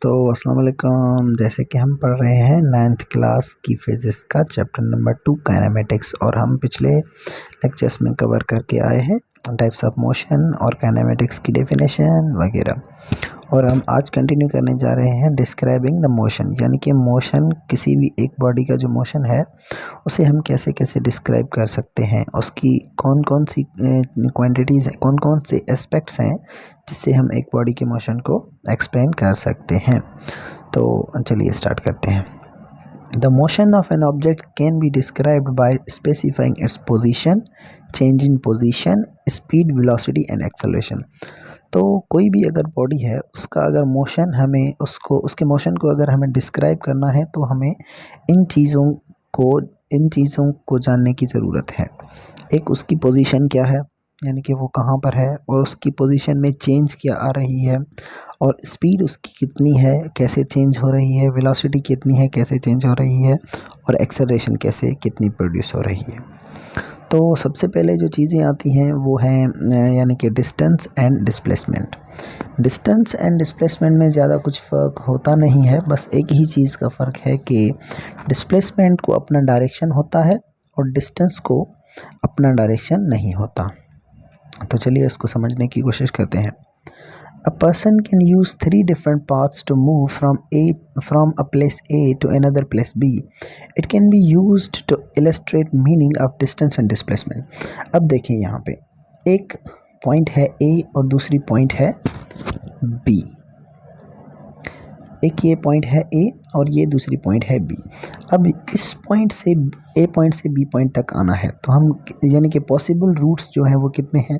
तो अस्सलाम वालेकुम। जैसे कि हम पढ़ रहे हैं 9th क्लास की फिज़िक्स का चैप्टर नंबर 2 काइनेमेटिक्स, और हम पिछले लेक्चर्स में कवर करके आए हैं टाइप्स ऑफ मोशन और काइनेमेटिक्स की डेफिनेशन वगैरह। और हम आज कंटिन्यू करने जा रहे हैं डिस्क्राइबिंग द मोशन, यानी कि मोशन, किसी भी एक बॉडी का जो मोशन है उसे हम कैसे कैसे डिस्क्राइब कर सकते हैं, उसकी कौन कौन सी क्वांटिटीज़ हैं, कौन कौन से एस्पेक्ट्स हैं जिससे हम एक बॉडी के मोशन को एक्सप्लेन कर सकते हैं। तो चलिए स्टार्ट करते हैं। The motion of an object can be described by specifying its position, change in position, speed, velocity and acceleration। तो कोई भी अगर बॉडी है उसका अगर मोशन हमें उसके मोशन को अगर हमें डिस्क्राइब करना है तो हमें इन चीज़ों को इन चीज़ों को जानने की ज़रूरत है। एक, उसकी पोजीशन क्या है, यानी कि वो कहाँ पर है, और उसकी पोजीशन में चेंज क्या आ रही है, और स्पीड उसकी कितनी है, कैसे चेंज हो रही है, वेलोसिटी कितनी है, कैसे चेंज हो रही है, और एक्सेलरेशन कैसे कितनी प्रोड्यूस हो रही है। तो सबसे पहले जो चीज़ें आती हैं वो हैं यानी कि distance and displacement. Distance and displacement में ज़्यादा कुछ फ़र्क होता नहीं है, बस एक ही चीज़ का फ़र्क है कि डिस्प्लेसमेंट को अपना डायरेक्शन होता है और डिस्टेंस को अपना डायरेक्शन नहीं होता। तो चलिए इसको समझने की कोशिश करते हैं। A person can use 3 different paths to move from a place A to another place B. It can be used to illustrate meaning of distance and displacement. अब देखिए यहाँ पे एक पॉइंट है A और दूसरी पॉइंट है B। एक ये पॉइंट है A और ये दूसरी पॉइंट है B। अब इस पॉइंट से A पॉइंट से B पॉइंट तक आना है तो हम यानी कि पॉसिबल रूट्स जो हैं वो कितने हैं।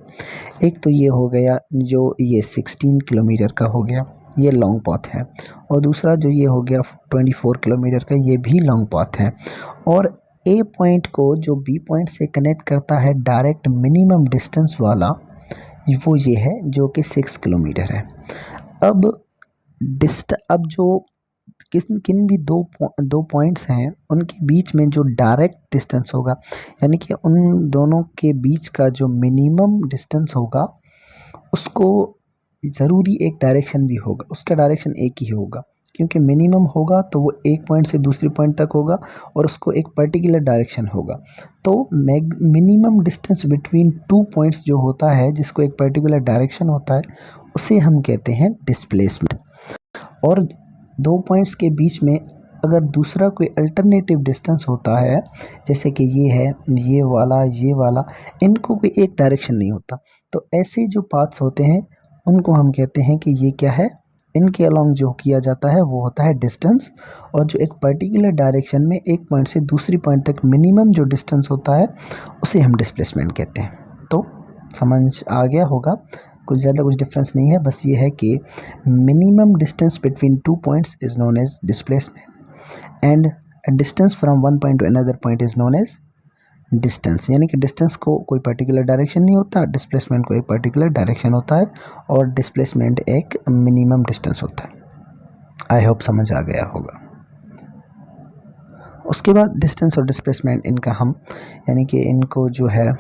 एक तो ये हो गया जो ये 16 किलोमीटर का हो गया, ये लॉन्ग पाथ है, और दूसरा जो ये हो गया 24 किलोमीटर का, ये भी लॉन्ग पाथ है। और A पॉइंट को जो B पॉइंट से कनेक्ट करता है डायरेक्ट मिनिमम डिस्टेंस वाला, वो ये है जो कि 6 किलोमीटर है। अब जो किन किन भी दो पॉइंट्स हैं उनके बीच में जो डायरेक्ट डिस्टेंस होगा, यानी कि उन दोनों के बीच का जो मिनिमम डिस्टेंस होगा उसको ज़रूरी एक डायरेक्शन भी होगा, उसका डायरेक्शन एक ही होगा, क्योंकि मिनिमम होगा तो वो एक पॉइंट से दूसरे पॉइंट तक होगा और उसको एक पर्टिकुलर डायरेक्शन होगा। तो मिनिमम डिस्टेंस बिटवीन 2 पॉइंट्स जो होता है, जिसको एक पर्टिकुलर डायरेक्शन होता है, उसे हम कहते हैं डिस्प्लेसमेंट। और 2 पॉइंट्स के बीच में अगर दूसरा कोई अल्टरनेटिव डिस्टेंस होता है, जैसे कि ये है, ये वाला, इनको कोई एक डायरेक्शन नहीं होता, तो ऐसे जो पाथ्स होते हैं उनको हम कहते हैं कि ये क्या है, इनके अलोंग जो किया जाता है वो होता है डिस्टेंस, और जो एक पर्टिकुलर डायरेक्शन में एक पॉइंट से दूसरी पॉइंट तक मिनिमम जो डिस्टेंस होता है उसे हम डिस्प्लेसमेंट कहते हैं। तो समझ आ गया होगा, कुछ ज़्यादा कुछ डिफरेंस नहीं है, बस ये है कि minimum distance between 2 points is known as displacement and distance from one point to another point is known as distance. यानी कि डिस्टेंस को कोई पर्टिकुलर डायरेक्शन नहीं होता, डिस्प्लेसमेंट को एक पर्टिकुलर डायरेक्शन होता है, और डिस्प्लेसमेंट एक मिनिमम डिस्टेंस होता है। आई होप समझ आ गया होगा। उसके बाद डिस्टेंस और डिस्प्लेसमेंट इनका हम यानी कि इनको जो है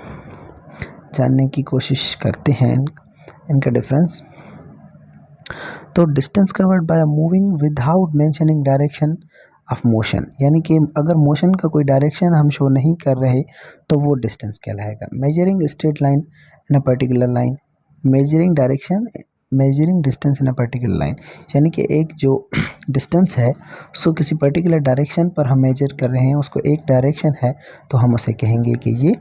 जानने की कोशिश करते हैं, इनका डिफरेंस। तो distance covered by moving without mentioning direction of motion, यानी कि अगर मोशन का कोई डायरेक्शन हम शो नहीं कर रहे तो वो डिस्टेंस कहलाएगा। Measuring straight line in a particular line, measuring distance in a particular line, यानी कि एक जो डिस्टेंस है उसको किसी पर्टिकुलर डायरेक्शन पर हम मेजर कर रहे हैं, उसको एक डायरेक्शन है तो हम उसे कहेंगे कि ये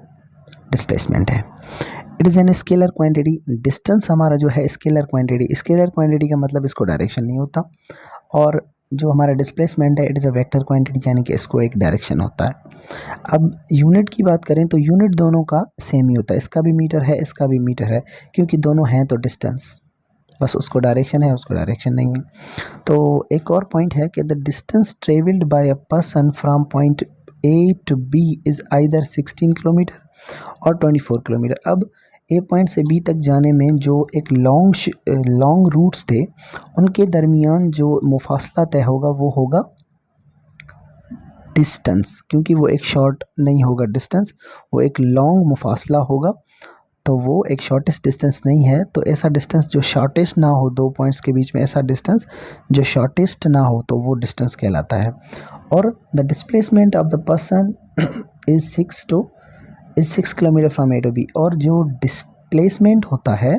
डिस्प्लेसमेंट है। It is an scalar quantity, distance हमारा जो है स्केलर क्वांटिटी का मतलब इसको डायरेक्शन नहीं होता, और जो हमारा डिस्प्लेसमेंट है it is a vector quantity, यानी कि इसको एक डायरेक्शन होता है। अब यूनिट की बात करें तो यूनिट दोनों का सेम ही होता है, इसका भी मीटर है, इसका भी मीटर है, क्योंकि दोनों हैं तो डिस्टेंस, बस उसको डायरेक्शन है, उसको डायरेक्शन नहीं है। तो एक और पॉइंट है कि the distance travelled by a person from point A to B is either 16 kilometre और 24 किलोमीटर। अब A पॉइंट से B तक जाने में जो एक लॉन्ग रूट्स थे उनके दरमियान जो मुफासला तय होगा वो होगा डिस्टेंस, क्योंकि वो एक शॉर्ट नहीं होगा डिस्टेंस, वो एक लॉन्ग मुफासला होगा। तो वो एक शॉर्टेस्ट डिस्टेंस नहीं है। तो ऐसा डिस्टेंस जो शॉर्टेस्ट ना हो, दो पॉइंट्स के बीच में ऐसा डिस्टेंस जो शॉर्टेस्ट ना हो, तो वो डिस्टेंस कहलाता है। और the displacement of the person is 6 kilometre from A to B. और जो डिस्प्लेसमेंट होता है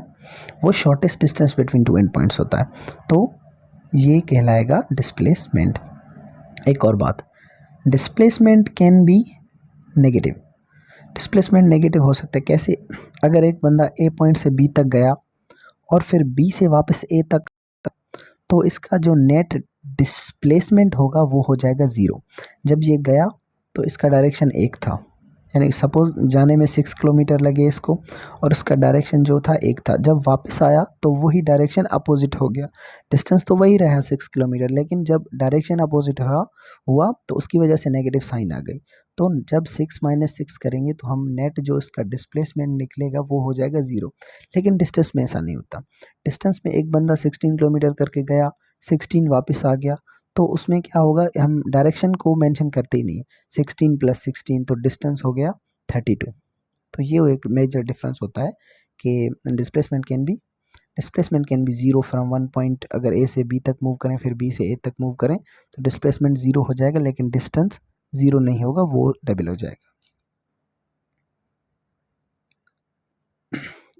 वो shortest distance between two end points होता है, तो ये कहलाएगा डिस्प्लेसमेंट। एक और बात, displacement can be negative. Displacement negative हो सकता है कैसे? अगर एक बंदा ए पॉइंट से बी तक गया और फिर बी से वापस ए तक, तो इसका जो नेट डिस्प्लेसमेंट होगा वो हो जाएगा 0। जब ये गया तो इसका डायरेक्शन एक था, यानी सपोज जाने में 6 किलोमीटर लगे इसको और उसका डायरेक्शन जो था एक था। जब वापस आया तो वही डायरेक्शन अपोजिट हो गया। डिस्टेंस तो वही रहा 6 किलोमीटर, लेकिन जब डायरेक्शन अपोजिट हुआ तो उसकी वजह से नेगेटिव साइन आ गई। तो जब 6 - 6 करेंगे तो हम नेट जो इसका डिस्प्लेसमेंट निकलेगा वो हो जाएगा 0। लेकिन डिस्टेंस में ऐसा नहीं होता। डिस्टेंस में एक बंदा 16 किलोमीटर करके गया, 16 वापस आ गया, तो उसमें क्या होगा, हम डायरेक्शन को मेंशन करते ही नहीं। 16 + 16 तो डिस्टेंस हो गया 32। तो ये एक मेजर डिफरेंस होता है कि displacement can B 0 from one point. अगर ए से बी तक मूव करें फिर बी से ए तक मूव करें तो डिस्प्लेसमेंट 0 हो जाएगा, लेकिन डिस्टेंस 0 नहीं होगा, वो डबल हो जाएगा।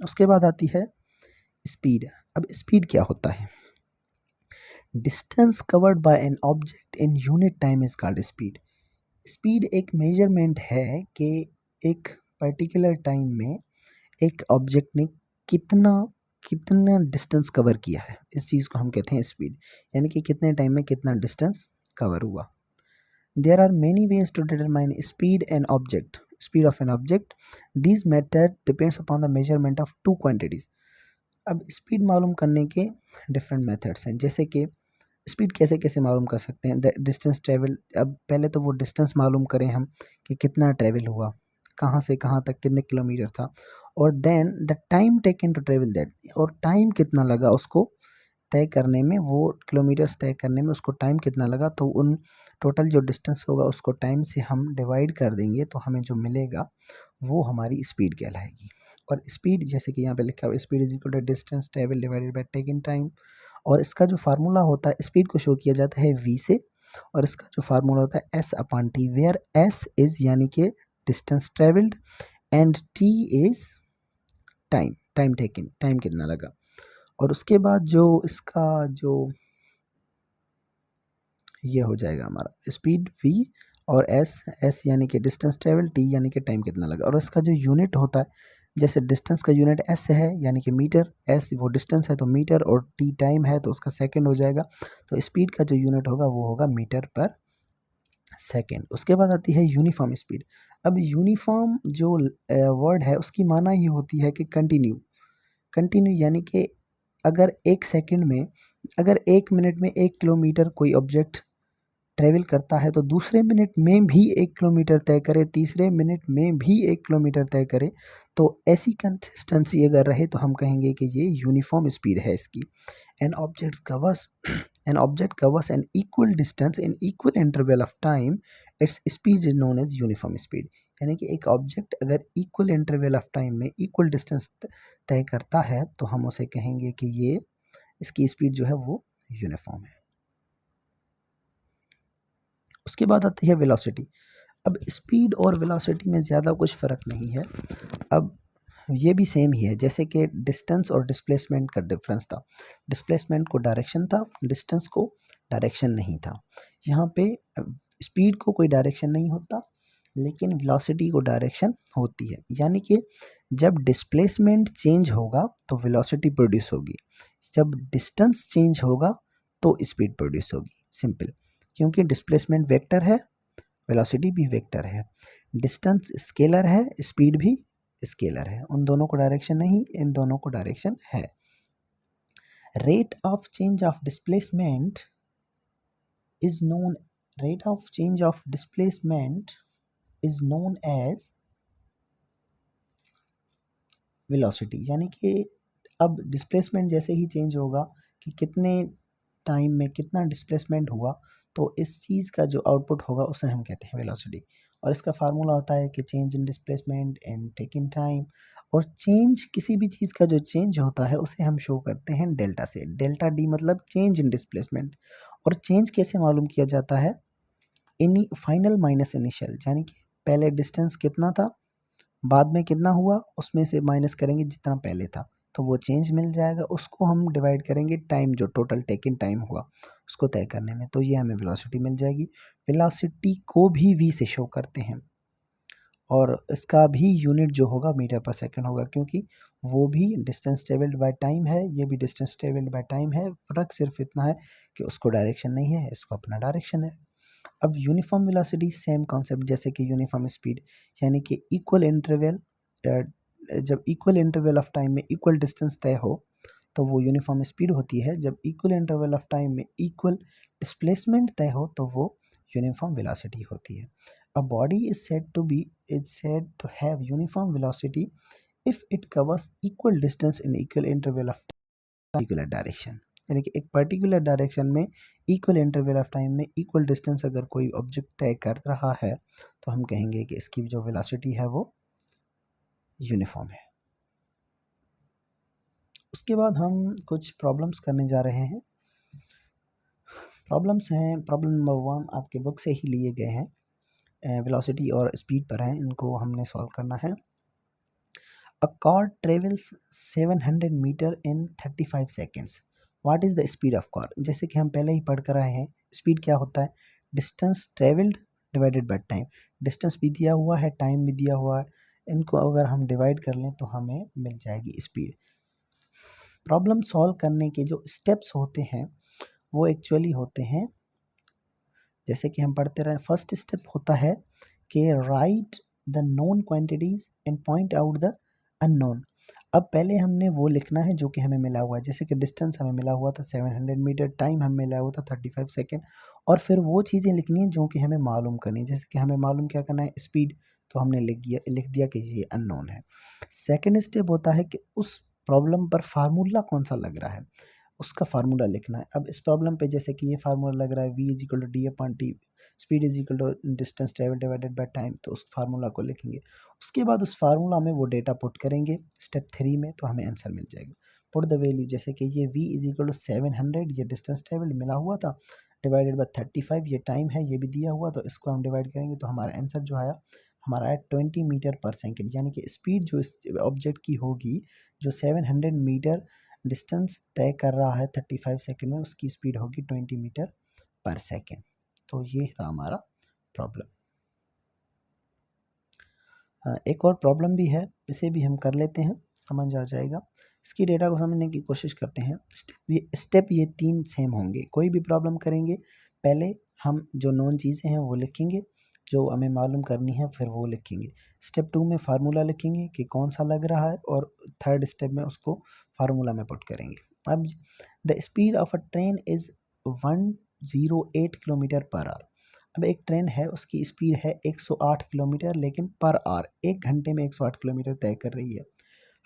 उसके बाद आती है स्पीड। अब स्पीड क्या होता है? Distance covered by an object in unit time is called speed. Speed एक मेजरमेंट है कि एक पर्टिकुलर टाइम में एक ऑब्जेक्ट ने कितना कितना डिस्टेंस कवर किया है, इस चीज़ को हम कहते हैं स्पीड, यानी कि कितने टाइम में कितना डिस्टेंस कवर हुआ। There are many ways to determine speed of an object. This method depends upon the measurement of two quantities. अब स्पीड मालूम करने के डिफरेंट मेथड्स हैं, जैसे कि स्पीड कैसे कैसे मालूम कर सकते हैं। द डिस्टेंस ट्रेवल, अब पहले तो वो डिस्टेंस मालूम करें हम कि कितना ट्रेवल हुआ, कहाँ से कहाँ तक कितने किलोमीटर था, और then the time taken to travel that, और टाइम कितना लगा उसको तय करने में, वो किलोमीटर्स तय करने में उसको टाइम कितना लगा। तो उन टोटल जो डिस्टेंस होगा उसको टाइम से हम डिवाइड कर देंगे तो हमें जो मिलेगा वो हमारी स्पीड कहलाएगी। और स्पीड जैसे कि यहाँ पे लिखा हुआ, speed is equal to distance travel divided by taken time. और इसका जो फार्मूला होता है, स्पीड को शो किया जाता है v से, और इसका जो फार्मूला होता है S/T, वेयर S इज यानी कि distance travelled and T is time taken, time कितना लगा। और उसके बाद जो इसका जो ये हो जाएगा हमारा स्पीड v, और S यानी कि डिस्टेंस ट्रेवल, T यानी कि टाइम कितना लगा। और इसका जो यूनिट होता है, जैसे डिस्टेंस का यूनिट S है यानी कि मीटर, S वो डिस्टेंस है तो मीटर, और T टाइम है तो उसका सेकंड हो जाएगा। तो स्पीड का जो यूनिट होगा वो होगा मीटर पर सेकंड। उसके बाद आती है यूनिफॉर्म स्पीड। अब यूनिफॉर्म जो वर्ड है उसकी माना ये होती है कि कंटिन्यू यानी कि अगर एक सेकंड में, अगर 1 मिनट में 1 किलोमीटर कोई ऑब्जेक्ट ट्रेवल करता है तो दूसरे मिनट में भी 1 किलोमीटर तय करे, तीसरे मिनट में भी 1 किलोमीटर तय करे, तो ऐसी कंसिस्टेंसी अगर रहे तो हम कहेंगे कि ये यूनिफॉर्म स्पीड है इसकी। An object covers an equal distance in equal interval of time, its speed is known as uniform speed. यानी कि एक ऑब्जेक्ट अगर इक्वल इंटरवल ऑफ टाइम में इक्वल डिस्टेंस तय करता है तो हम उसे कहेंगे कि ये इसकी स्पीड जो है वो यूनिफॉर्म है। उसके बाद आती है वेलोसिटी। अब स्पीड और वेलोसिटी में ज़्यादा कुछ फ़र्क नहीं है। अब ये भी सेम ही है, जैसे कि डिस्टेंस और डिस्प्लेसमेंट का डिफरेंस था। डिस्प्लेसमेंट को डायरेक्शन था, डिस्टेंस को डायरेक्शन नहीं था। यहाँ पे स्पीड को कोई डायरेक्शन नहीं होता, लेकिन वेलोसिटी को डायरेक्शन होती है। यानी कि जब डिस्प्लेसमेंट चेंज होगा तो वेलोसिटी प्रोड्यूस होगी, जब डिस्टेंस चेंज होगा तो स्पीड प्रोड्यूस होगी। सिंपल, क्योंकि डिस्प्लेसमेंट वेक्टर है, वेलोसिटी भी वेक्टर है, डिस्टेंस स्केलर है, स्पीड भी स्केलर है। उन दोनों को डायरेक्शन नहीं, इन दोनों को डायरेक्शन है। Rate of change of displacement is known as velocity. यानी कि अब डिस्प्लेसमेंट जैसे ही चेंज होगा कि कितने टाइम में कितना डिस्प्लेसमेंट हुआ, तो इस चीज़ का जो आउटपुट होगा उसे हम कहते हैं वेलोसिटी। और इसका फार्मूला होता है कि change in displacement and taking time. और चेंज, किसी भी चीज़ का जो चेंज होता है उसे हम शो करते हैं डेल्टा से। डेल्टा डी मतलब चेंज इन डिस्प्लेसमेंट। और चेंज कैसे मालूम किया जाता है? इनी फाइनल माइनस इनिशियल, यानी कि पहले डिस्टेंस कितना था, बाद में कितना हुआ, उसमें से माइनस करेंगे जितना पहले था, तो वो चेंज मिल जाएगा। उसको हम डिवाइड करेंगे टाइम, जो टोटल टेकन टाइम हुआ उसको तय करने में, तो ये हमें वेलोसिटी मिल जाएगी। वेलोसिटी को भी वी से शो करते हैं और इसका भी यूनिट जो होगा मीटर पर सेकंड होगा, क्योंकि वो भी डिस्टेंस ट्रेवल्ड बाय टाइम है, ये भी डिस्टेंस ट्रेवल्ड बाय टाइम है। फ़र्क सिर्फ इतना है कि उसको डायरेक्शन नहीं है, इसको अपना डायरेक्शन है। अब यूनिफॉर्म वेलोसिटी सेम कॉन्सेप्ट जैसे कि यूनिफॉर्म स्पीड, यानी कि इक्वल इंटरवल, जब इक्वल इंटरवल ऑफ टाइम में इक्वल डिस्टेंस तय हो तो वो यूनिफॉर्म स्पीड होती है। जब इक्वल इंटरवल ऑफ टाइम में इक्वल डिस्प्लेसमेंट तय हो तो वो यूनिफॉर्म वेलोसिटी होती है। A body is said to have uniform velocity if it covers equal distance in equal interval of particular direction, यानी कि एक पर्टिकुलर डायरेक्शन में इक्वल इंटरवल ऑफ टाइम में इक्वल डिस्टेंस अगर कोई ऑब्जेक्ट तय कर रहा है तो हम कहेंगे कि इसकी जो वेलोसिटी है वो यूनिफॉर्म है। उसके बाद हम कुछ प्रॉब्लम्स करने जा रहे हैं। प्रॉब्लम्स हैं, प्रॉब्लम नंबर 1 आपके बुक से ही लिए गए हैं, वेलोसिटी और स्पीड पर हैं, इनको हमने सॉल्व करना है। A car travels 700 metre in 35 seconds, what is the speed of car? जैसे कि हम पहले ही पढ़ कर आए हैं, स्पीड क्या होता है? Distance travelled divided by time. Distance भी दिया हुआ है, टाइम भी दिया हुआ है, इनको अगर हम डिवाइड कर लें तो हमें मिल जाएगी स्पीड। प्रॉब्लम सॉल्व करने के जो स्टेप्स होते हैं वो एक्चुअली होते हैं, जैसे कि हम पढ़ते रहे, फर्स्ट स्टेप होता है कि right the known quantities and point out the unknown. अब पहले हमने वो लिखना है जो कि हमें मिला हुआ है, जैसे कि डिस्टेंस हमें मिला हुआ था 700 मीटर, टाइम हमें मिला हुआ था 35 सेकेंड, और फिर वो चीज़ें लिखनी है जो कि हमें मालूम करनी है। जैसे कि हमें मालूम क्या करना है, स्पीड, तो हमने लिख दिया कि ये अननोन है। सेकेंड स्टेप होता है कि उस प्रॉब्लम पर फार्मूला कौन सा लग रहा है उसका फार्मूला लिखना है। अब इस प्रॉब्लम पे जैसे कि ये फार्मूला लग रहा है v is equal to D upon T, speed is equal to distance travel divided by time, तो उस फार्मूला को लिखेंगे। उसके बाद उस फार्मूला में वो डेटा पुट करेंगे स्टेप 3 में, तो हमें आंसर मिल जाएगा। पुट द वैल्यू, जैसे कि ये v इज इक्वल टू 700, ये डिस्टेंस ट्रेवल मिला हुआ था, डिवाइडेड बाय 35, ये टाइम है, ये भी दिया हुआ, तो इसको हम डिवाइड करेंगे तो हमारा आंसर जो आया हमारा है 20 मीटर पर सेकेंड, यानी कि स्पीड जो इस ऑब्जेक्ट की होगी, जो 700 मीटर डिस्टेंस तय कर रहा है 35 सेकेंड में, उसकी स्पीड होगी 20 मीटर पर सेकेंड। तो ये था हमारा प्रॉब्लम। एक और प्रॉब्लम भी है, इसे भी हम कर लेते हैं, समझ आ जाएगा। इसकी डेटा को समझने की कोशिश करते हैं। स्टेप ये 3 सेम होंगे। कोई भी प्रॉब्लम करेंगे पहले हम जो नॉन चीज़ें हैं वो लिखेंगे, जो हमें मालूम करनी है फिर वो लिखेंगे। स्टेप 2 में फार्मूला लिखेंगे कि कौन सा लग रहा है, और थर्ड स्टेप में उसको फार्मूला में पुट करेंगे। अब the speed of a train is 108 kilometre per hour. अब एक ट्रेन है, उसकी स्पीड है 108 किलोमीटर, लेकिन पर आवर 1 घंटे में 108 किलोमीटर तय कर रही है।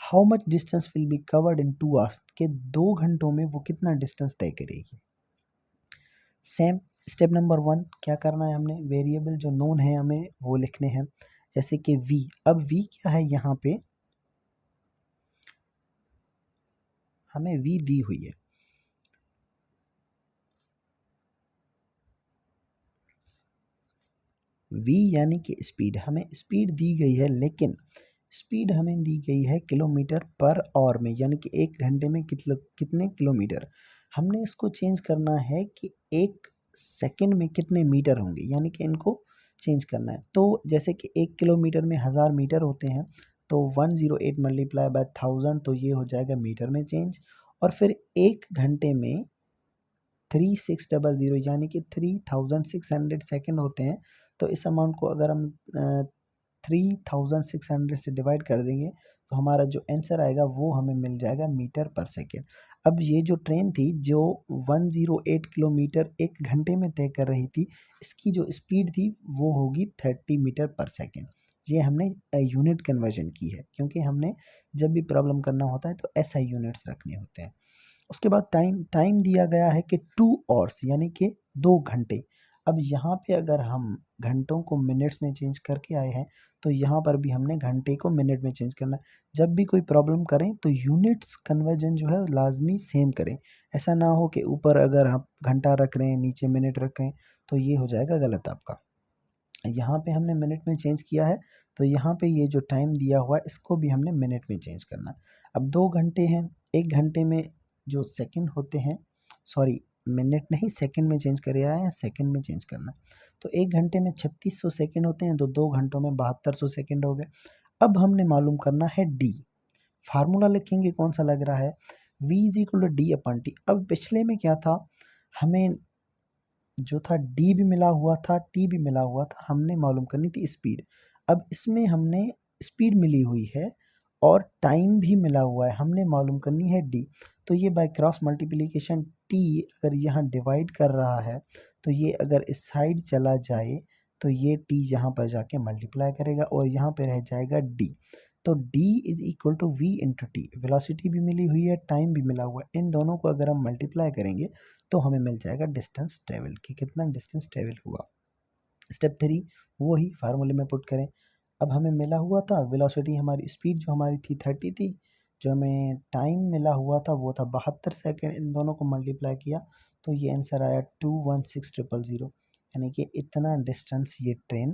How much distance will be covered in 2 hours, के 2 घंटों में वो कितना डिस्टेंस तय करेगी। सेम स्टेप नंबर 1 क्या करना है, हमने वेरिएबल जो नोन है हमें वो लिखने हैं, जैसे कि v। अब v क्या है, यहाँ पे हमें v दी हुई है, v यानी कि स्पीड, हमें स्पीड दी गई है, लेकिन स्पीड हमें दी गई है किलोमीटर पर आवर में, यानी कि 1 घंटे में कितने किलोमीटर। हमने इसको चेंज करना है कि 1 सेकंड में कितने मीटर होंगे, यानी कि इनको चेंज करना है। तो जैसे कि 1 किलोमीटर में 1000 मीटर होते हैं, तो 108 मल्टीप्लाई बाय 1000, तो ये हो जाएगा मीटर में चेंज। और फिर 1 घंटे में 3600, यानी कि 3600 सेकेंड होते हैं। तो इस अमाउंट को अगर हम 3600 से डिवाइड कर देंगे तो हमारा जो आंसर आएगा वो हमें मिल जाएगा मीटर पर सेकेंड। अब ये जो ट्रेन थी जो 108 किलोमीटर 1 घंटे में तय कर रही थी, इसकी जो स्पीड थी वो होगी 30 मीटर पर सेकेंड। ये हमने यूनिट कन्वर्जन की है, क्योंकि हमने जब भी प्रॉब्लम करना होता है तो ऐसा यूनिट्स रखने होते हैं। उसके बाद टाइम दिया गया है कि 2 आवर्स, यानी कि 2 घंटे। अब यहाँ पे अगर हम घंटों को मिनट्स में चेंज करके आए हैं तो यहाँ पर भी हमने घंटे को मिनट में चेंज करना है। जब भी कोई प्रॉब्लम करें तो यूनिट्स कन्वर्जन जो है लाजमी सेम करें। ऐसा ना हो कि ऊपर अगर आप घंटा रख रहे हैं नीचे मिनट रख रहे हैं तो ये हो जाएगा गलत आपका। यहाँ पे हमने मिनट में चेंज किया है तो यहाँ पे ये जो टाइम दिया हुआ है इसको भी हमने मिनट में चेंज करना है। अब 2 घंटे हैं, 1 घंटे में जो सेकंड होते हैं, सॉरी मिनट नहीं सेकंड में चेंज करे आए हैं, सेकंड में चेंज करना है। तो 1 घंटे में 3600 सेकंड होते हैं तो 2 घंटों में 7200 सेकंड हो गए। अब हमने मालूम करना है डी। फार्मूला लिखेंगे कौन सा लग रहा है, v is equal to D upon T. अब पिछले में क्या था, हमें जो था डी भी मिला हुआ था टी भी मिला हुआ था, हमने मालूम करनी थी स्पीड। अब इसमें हमने स्पीड मिली हुई है और टाइम भी मिला हुआ है, हमने मालूम करनी है डी। तो ये बाय क्रॉस मल्टीप्लिकेशन टी अगर यहाँ डिवाइड कर रहा है तो ये अगर इस साइड चला जाए तो ये टी यहाँ पर जाके मल्टीप्लाई करेगा और यहाँ पे रह जाएगा डी। तो d is equal to V into T. Velocity भी मिली हुई है, टाइम भी मिला हुआ है, इन दोनों को अगर हम मल्टीप्लाई करेंगे तो हमें मिल जाएगा डिस्टेंस ट्रेवल कि कितना डिस्टेंस ट्रेवल हुआ। स्टेप 3 वही फार्मूले में पुट करें। अब हमें मिला हुआ था वेलोसिटी, हमारी स्पीड जो हमारी थी 30 थी, जो हमें टाइम मिला हुआ था वो था 72 सेकेंड। इन दोनों को मल्टीप्लाई किया तो ये आंसर आया 216000, यानी कि इतना डिस्टेंस ये ट्रेन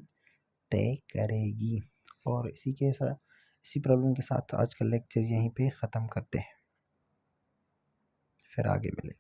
तय करेगी। और इसी प्रॉब्लम के साथ आज का लेक्चर यहीं पे ख़त्म करते हैं, फिर आगे मिले।